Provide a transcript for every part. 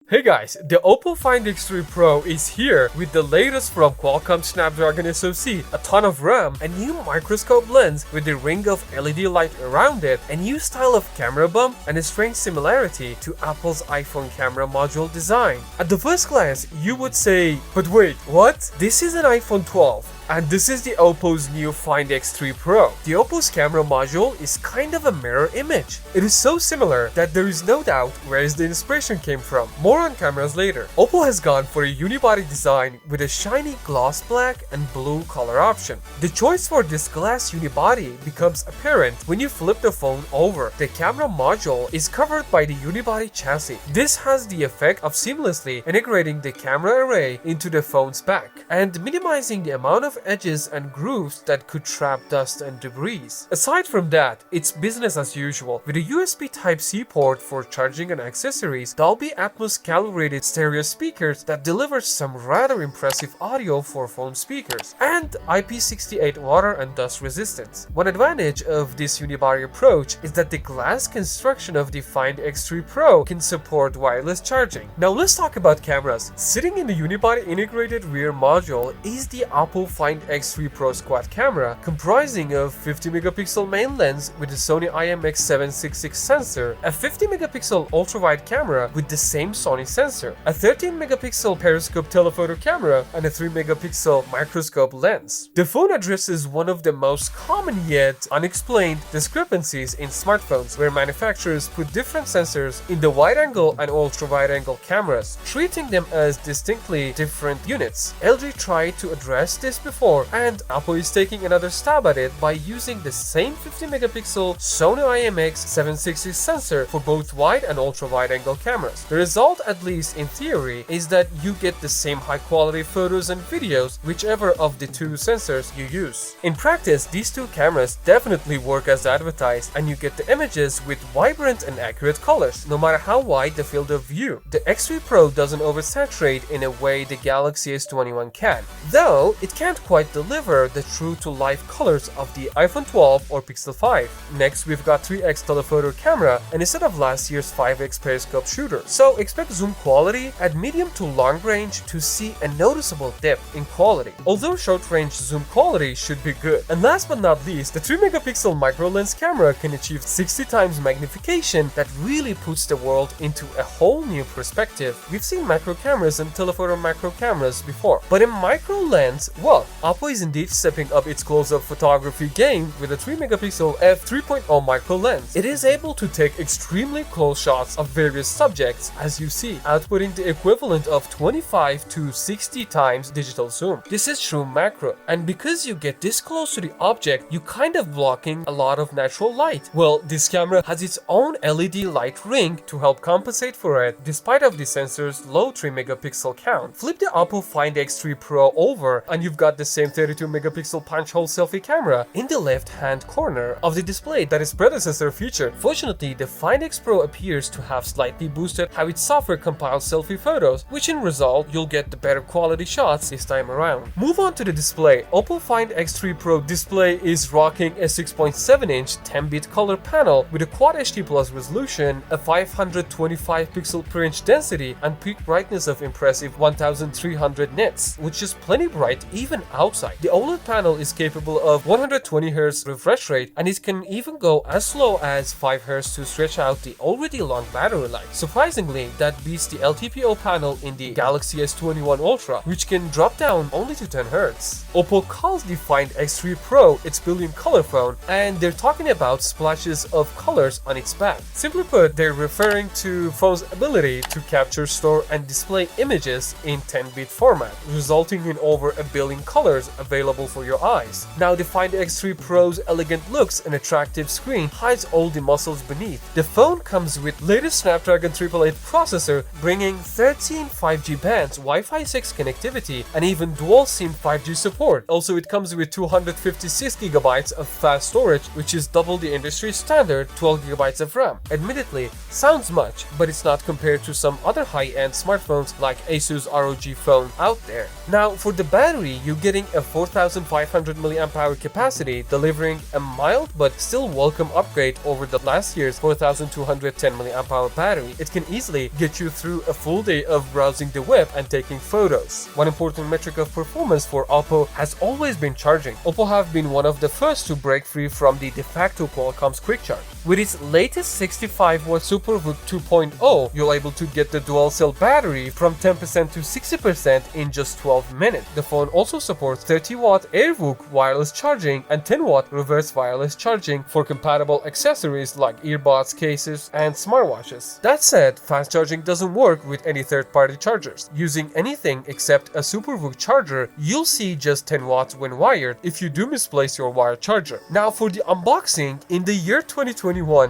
Hey guys, the Oppo Find X3 Pro is here with the latest from Qualcomm Snapdragon SoC, a ton of RAM, a new microscope lens with a ring of LED light around it, a new style of camera bump, and a strange similarity to Apple's iPhone camera module design. At the first glance, you would say, but wait, what? This is an iPhone 12. And this is the Oppo's new Find X3 Pro. The Oppo's camera module is kind of a mirror image. It is so similar that there is no doubt where the inspiration came from. More on cameras later. Oppo has gone for a unibody design with a shiny gloss black and blue color option. The choice for this glass unibody becomes apparent when you flip the phone over. The camera module is covered by the unibody chassis. This has the effect of seamlessly integrating the camera array into the phone's back and minimizing the amount of edges and grooves that could trap dust and debris. Aside from that, it's business as usual, with a USB Type-C port for charging and accessories, Dolby Atmos calibrated stereo speakers that deliver some rather impressive audio for phone speakers, and IP68 water and dust resistance. One advantage of this unibody approach is that the glass construction of the Find X3 Pro can support wireless charging. Now let's talk about cameras. Sitting in the unibody integrated rear module is the Oppo Find X3 Pro quad camera, comprising of 50 megapixel main lens with the Sony IMX766 sensor, a 50 megapixel ultra-wide camera with the same Sony sensor, a 13 megapixel periscope telephoto camera, and a 3 megapixel microscope lens. The phone addresses one of the most common yet unexplained discrepancies in smartphones, where manufacturers put different sensors in the wide-angle and ultra-wide-angle cameras, treating them as distinctly different units. LG tried to address this before, and Oppo is taking another stab at it by using the same 50 megapixel Sony IMX766 sensor for both wide and ultra wide angle cameras. The result, at least in theory, is that you get the same high quality photos and videos whichever of the two sensors you use. In practice, these two cameras definitely work as advertised, and you get the images with vibrant and accurate colors, no matter how wide the field of view. The X3 Pro doesn't oversaturate in a way the Galaxy S21 can, though it can't quite deliver the true-to-life colors of the iPhone 12 or Pixel 5. Next, we've got 3x telephoto camera and instead of last year's 5x periscope shooter. So expect zoom quality at medium to long range to see a noticeable dip in quality, although short-range zoom quality should be good. And last but not least, the 3 megapixel micro lens camera can achieve 60 times magnification that really puts the world into a whole new perspective. We've seen macro cameras and telephoto macro cameras before, but in micro lens, well, Oppo is indeed stepping up its close-up photography game with a 3 megapixel f3.0 micro lens. It is able to take extremely close shots of various subjects, as you see, outputting the equivalent of 25 to 60 times digital zoom. This is true macro, and because you get this close to the object, you kind of blocking a lot of natural light. Well, this camera has its own LED light ring to help compensate for it, despite of the sensor's low 3 megapixel count. Flip the Oppo Find X3 Pro over, and you've got the same 32 megapixel punch hole selfie camera in the left hand corner of the display that its predecessor featured. Fortunately, the Find X Pro appears to have slightly boosted how its software compiles selfie photos, which in result you'll get the better quality shots this time around. Move on to the display. Oppo Find X3 Pro display is rocking a 6.7-inch 10-bit color panel with a Quad HD Plus resolution, a 525 pixel per inch density, and peak brightness of impressive 1300 nits, which is plenty bright even outside. The OLED panel is capable of 120Hz refresh rate, and it can even go as slow as 5Hz to stretch out the already long battery life. Surprisingly, that beats the LTPO panel in the Galaxy S21 Ultra, which can drop down only to 10Hz. Oppo calls the Find X3 Pro its billion color phone, and they're talking about splashes of colors on its back. Simply put, they're referring to phone's ability to capture, store, and display images in 10-bit format, resulting in over a billion colors available for your eyes. Now, the Find X3 Pro's elegant looks and attractive screen hides all the muscles beneath. The phone comes with latest Snapdragon 888 processor, bringing 13 5G bands, Wi-Fi 6 connectivity, and even dual SIM 5G support. Also, it comes with 256 GB of fast storage, which is double the industry standard 12 GB of RAM. Admittedly, sounds much, but it's not compared to some other high-end smartphones like Asus ROG phone out there. Now, for the battery, you get getting a 4500 mAh capacity, delivering a mild but still welcome upgrade over the last year's 4210 mAh battery. It can easily get you through a full day of browsing the web and taking photos. One important metric of performance for Oppo has always been charging. Oppo have been one of the first to break free from the de facto Qualcomm's quick charge. With its latest 65W SuperVOOC 2.0, you're able to get the dual cell battery from 10% to 60% in just 12 minutes. The phone also supports 30W AirVOOC wireless charging and 10W reverse wireless charging for compatible accessories like earbuds, cases, and smartwatches. That said, fast charging doesn't work with any third-party chargers. Using anything except a SuperVOOC charger, you'll see just 10W when wired if you do misplace your wired charger. Now for the unboxing, in the year 2021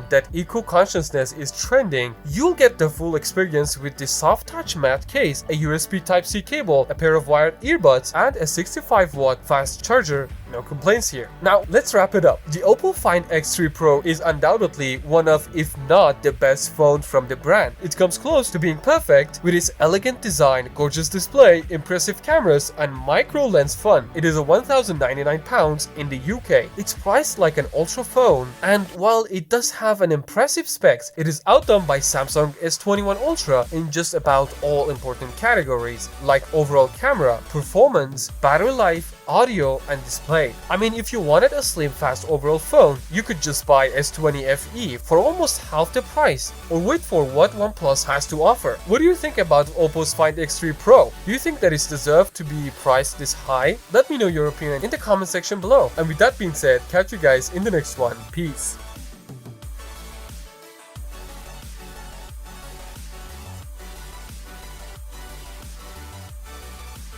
that eco-consciousness is trending, you'll get the full experience with the soft touch matte case, a USB Type-C cable, a pair of wired earbuds, and a 65W fast charger. No complaints here. Now let's wrap it up. The Oppo Find X3 Pro is undoubtedly one of, if not the best phone from the brand. It comes close to being perfect with its elegant design, gorgeous display, impressive cameras, and micro lens fun. It is a £1,099 in the UK. It's priced like an ultra phone, and while it does have an impressive specs, it is outdone by Samsung S21 Ultra in just about all important categories like overall camera, performance, battery life, audio, and display. I mean, if you wanted a slim, fast overall phone, you could just buy S20 FE for almost half the price, or wait for what OnePlus has to offer. What do you think about Oppo's Find X3 Pro? Do you think that it's deserved to be priced this high? Let me know your opinion in the comment section below. And with that being said, catch you guys in the next one. Peace.